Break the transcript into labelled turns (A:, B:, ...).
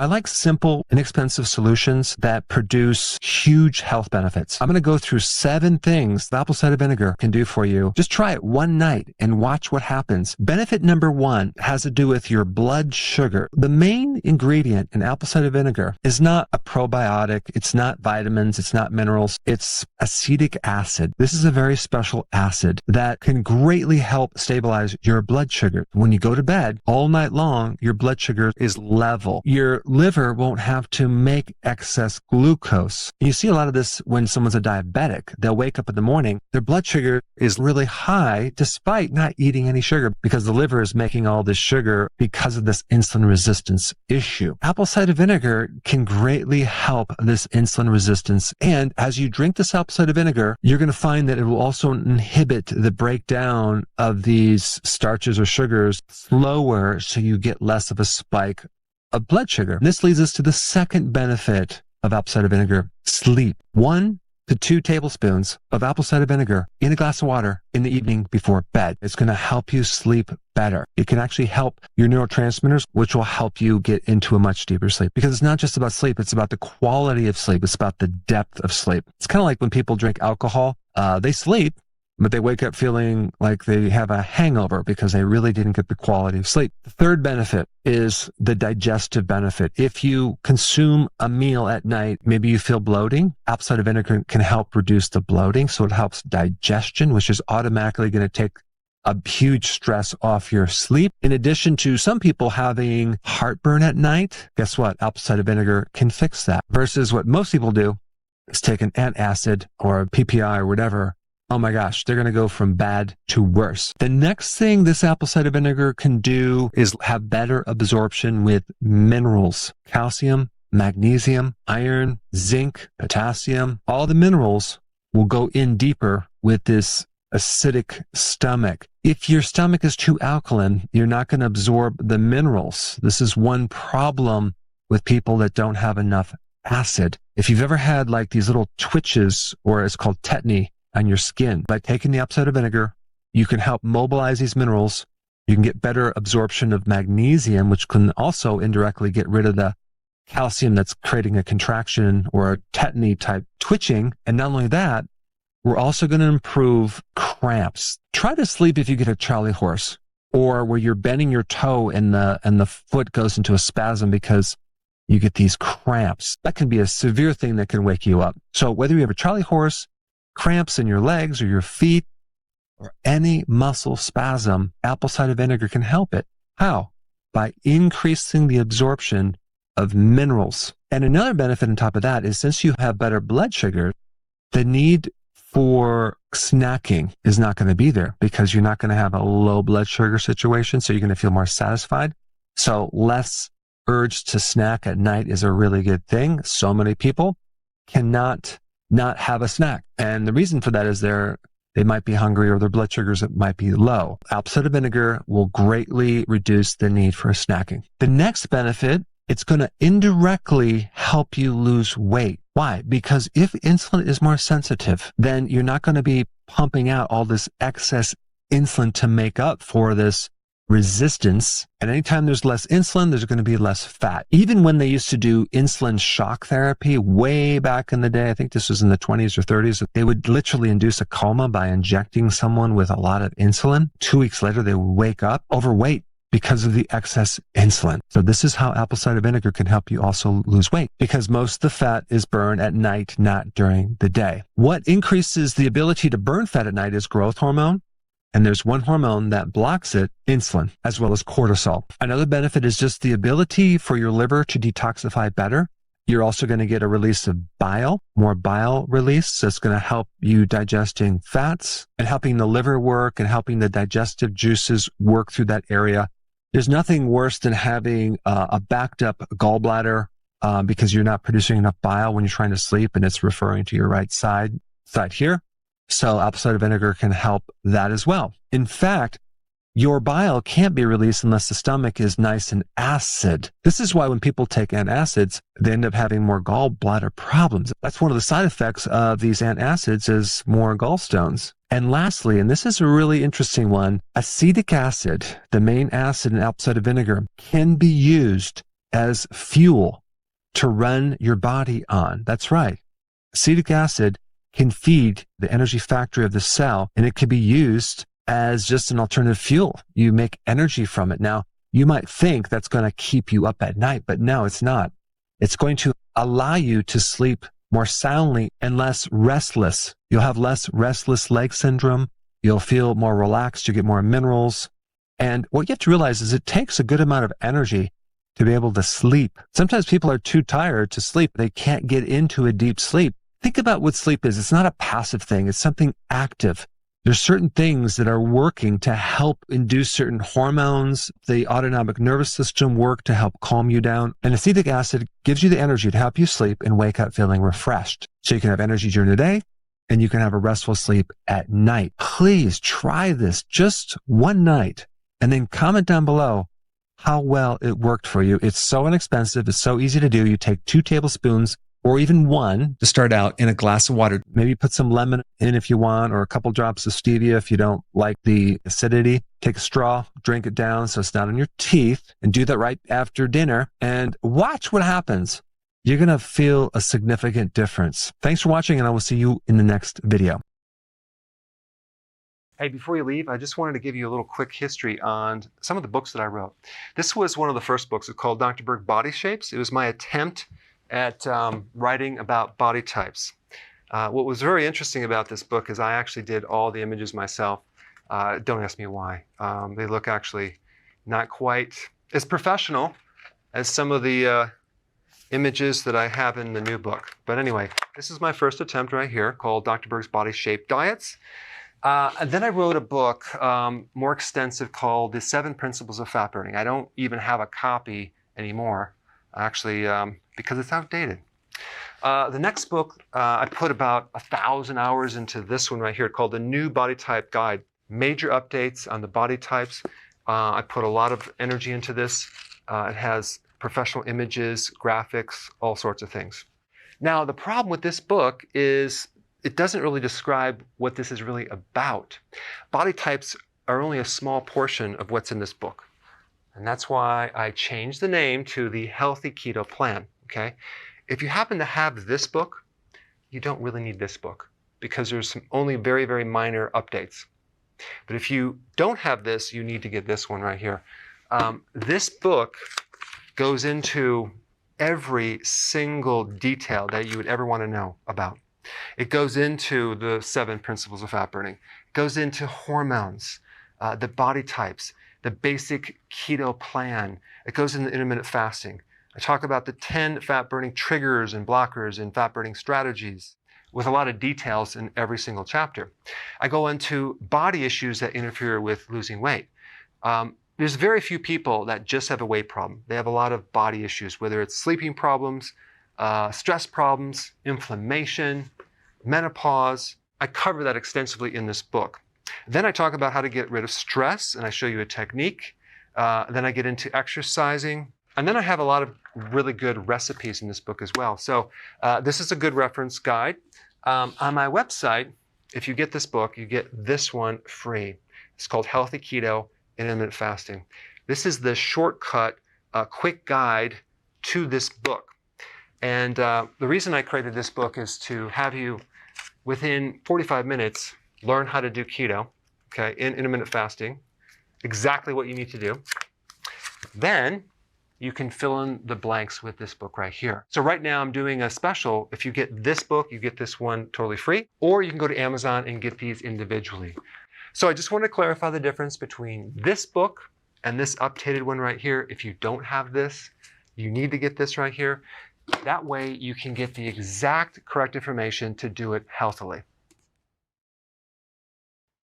A: I like simple, inexpensive solutions that produce huge health benefits. I'm going to go through 7 things that apple cider vinegar can do for you. Just try it one night and watch what happens. Benefit number 1 has to do with your blood sugar. The main ingredient in apple cider vinegar is not a probiotic. It's not vitamins. It's not minerals. It's acetic acid. This is a very special acid that can greatly help stabilize your blood sugar. When you go to bed all night long, your blood sugar is level. Your liver won't have to make excess glucose. You see a lot of this when someone's a diabetic. They'll wake up in the morning, their blood sugar is really high despite not eating any sugar because the liver is making all this sugar because of this insulin resistance issue. Apple cider vinegar can greatly help this insulin resistance. And as you drink this apple cider vinegar, you're going to find that it will also inhibit the breakdown of these starches or sugars slower so you get less of a spike of blood sugar. This leads us to the second benefit of apple cider vinegar: sleep. 1 to 2 tablespoons of apple cider vinegar in a glass of water in the evening before bed. It's going to help you sleep better. It can actually help your neurotransmitters, which will help you get into a much deeper sleep. Because it's not just about sleep, it's about the quality of sleep. It's about the depth of sleep. It's kind of like when people drink alcohol, they sleep, but they wake up feeling like they have a hangover because they really didn't get the quality of sleep. The third benefit is the digestive benefit. If you consume a meal at night, maybe you feel bloating, apple cider vinegar can help reduce the bloating, so it helps digestion, which is automatically going to take a huge stress off your sleep. In addition to some people having heartburn at night, guess what? Apple cider vinegar can fix that. Versus what most people do is take an antacid or a PPI or whatever. Oh my gosh, they're going to go from bad to worse. The next thing this apple cider vinegar can do is have better absorption with minerals: calcium, magnesium, iron, zinc, potassium. All the minerals will go in deeper with this acidic stomach. If your stomach is too alkaline, you're not going to absorb the minerals. This is one problem with people that don't have enough acid. If you've ever had like these little twitches, or it's called tetany, on your skin, by taking the apple cider vinegar, you can help mobilize these minerals. You can get better absorption of magnesium, which can also indirectly get rid of the calcium that's creating a contraction or a tetany type twitching. And not only that, we're also going to improve cramps. Try to sleep if you get a Charlie horse, or where you're bending your toe and the foot goes into a spasm because you get these cramps. That can be a severe thing that can wake you up. So whether you have a Charlie horse, cramps in your legs or your feet, or any muscle spasm, apple cider vinegar can help it. How? By increasing the absorption of minerals. And another benefit on top of that is, since you have better blood sugar, the need for snacking is not going to be there because you're not going to have a low blood sugar situation. So you're going to feel more satisfied. So less urge to snack at night is a really good thing. So many people cannot not have a snack. And the reason for that is they might be hungry or their blood sugars might be low. Apple cider vinegar will greatly reduce the need for snacking. The next benefit, it's going to indirectly help you lose weight. Why? Because if insulin is more sensitive, then you're not going to be pumping out all this excess insulin to make up for this resistance. And anytime there's less insulin, there's going to be less fat. Even when they used to do insulin shock therapy way back in the day, I think this was in the 20s or 30s, they would literally induce a coma by injecting someone with a lot of insulin. 2 weeks later, they would wake up overweight because of the excess insulin. So this is how apple cider vinegar can help you also lose weight, because most of the fat is burned at night, not during the day. What increases the ability to burn fat at night is growth hormone. And there's one hormone that blocks it, insulin, as well as cortisol. Another benefit is just the ability for your liver to detoxify better. You're also going to get a release of bile, more bile release. So it's going to help you digesting fats and helping the liver work and helping the digestive juices work through that area. There's nothing worse than having a backed up gallbladder because you're not producing enough bile when you're trying to sleep, and it's referring to your right side here. So apple cider vinegar can help that as well. In fact, your bile can't be released unless the stomach is nice and acid. This is why when people take antacids, they end up having more gallbladder problems. That's one of the side effects of these antacids, is more gallstones. And lastly, and this is a really interesting one, acetic acid, the main acid in apple cider vinegar, can be used as fuel to run your body on. That's right. Acetic acid can feed the energy factory of the cell, and it can be used as just an alternative fuel. You make energy from it. Now, you might think that's going to keep you up at night, but no, it's not. It's going to allow you to sleep more soundly and less restless. You'll have less restless leg syndrome. You'll feel more relaxed. You get more minerals. And what you have to realize is it takes a good amount of energy to be able to sleep. Sometimes people are too tired to sleep. They can't get into a deep sleep. Think about what sleep is. It's not a passive thing. It's something active. There's certain things that are working to help induce certain hormones. The autonomic nervous system work to help calm you down. And acetic acid gives you the energy to help you sleep and wake up feeling refreshed. So you can have energy during the day and you can have a restful sleep at night. Please try this just one night and then comment down below how well it worked for you. It's so inexpensive. It's so easy to do. You take 2 tablespoons or even 1 to start out in a glass of water. Maybe put some lemon in if you want, or a couple drops of stevia if you don't like the acidity. Take a straw, drink it down so it's not on your teeth, and do that right after dinner, and watch what happens. You're going to feel a significant difference. Thanks for watching, and I will see you in the next video. Hey, before you leave, I just wanted to give you a little quick history on some of the books that I wrote. This was one of the first books. It's called Dr. Berg Body Shapes. It was my attempt at writing about body types. What was very interesting about this book is I actually did all the images myself. Don't ask me why. They look actually not quite as professional as some of the images that I have in the new book. But anyway, this is my first attempt right here called Dr. Berg's Body Shape Diets. And then I wrote a book more extensive called The 7 Principles of Fat Burning. I don't even have a copy anymore, actually, because it's outdated. The next book, I put about 1,000 hours into this one right here called The New Body Type Guide. Major updates on the body types. I put a lot of energy into this. It has professional images, graphics, all sorts of things. Now, the problem with this book is it doesn't really describe what this is really about. Body types are only a small portion of what's in this book. And that's why I changed the name to the Healthy Keto Plan, okay? If you happen to have this book, you don't really need this book because there's only very, very minor updates. But if you don't have this, you need to get this one right here. This book goes into every single detail that you would ever want to know about. It goes into the 7 principles of fat burning. It goes into hormones, the body types, the basic keto plan. It goes into intermittent fasting. I talk about the 10 fat burning triggers and blockers and fat burning strategies with a lot of details in every single chapter. I go into body issues that interfere with losing weight. There's very few people that just have a weight problem. They have a lot of body issues, whether it's sleeping problems, stress problems, inflammation, menopause. I cover that extensively in this book. Then I talk about how to get rid of stress, and I show you a technique. Then I get into exercising. And then I have a lot of really good recipes in this book as well. So this is a good reference guide. On my website, if you get this book, you get this one free. It's called Healthy Keto and Intermittent Fasting. This is the shortcut, quick guide to this book. And the reason I created this book is to have you, within 45 minutes, learn how to do keto, okay, in intermittent fasting, exactly what you need to do. Then you can fill in the blanks with this book right here. So right now I'm doing a special. If you get this book, you get this one totally free, or you can go to Amazon and get these individually. So I just want to clarify the difference between this book and this updated one right here. If you don't have this, you need to get this right here. That way you can get the exact correct information to do it healthily.